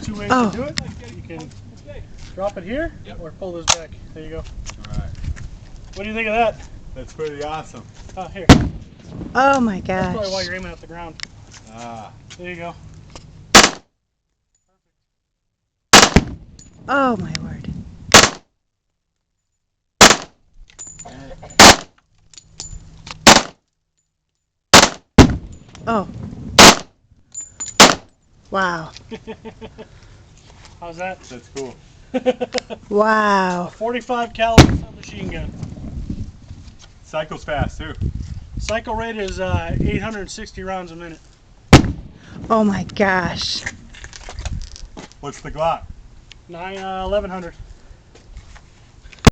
two ways Oh. to do it. You can drop it here or pull this back. There you go. Alright. What do you think of that? That's pretty awesome. Oh, here. Oh my That's probably why gosh. you're aiming at the ground. Ah. There you go. Oh my word. Oh. Wow. How's that? That's cool. Wow. 45 caliber submachine gun. Cycles fast too. Cycle rate is 860 rounds a minute. Oh my gosh. What's the Glock? 1100.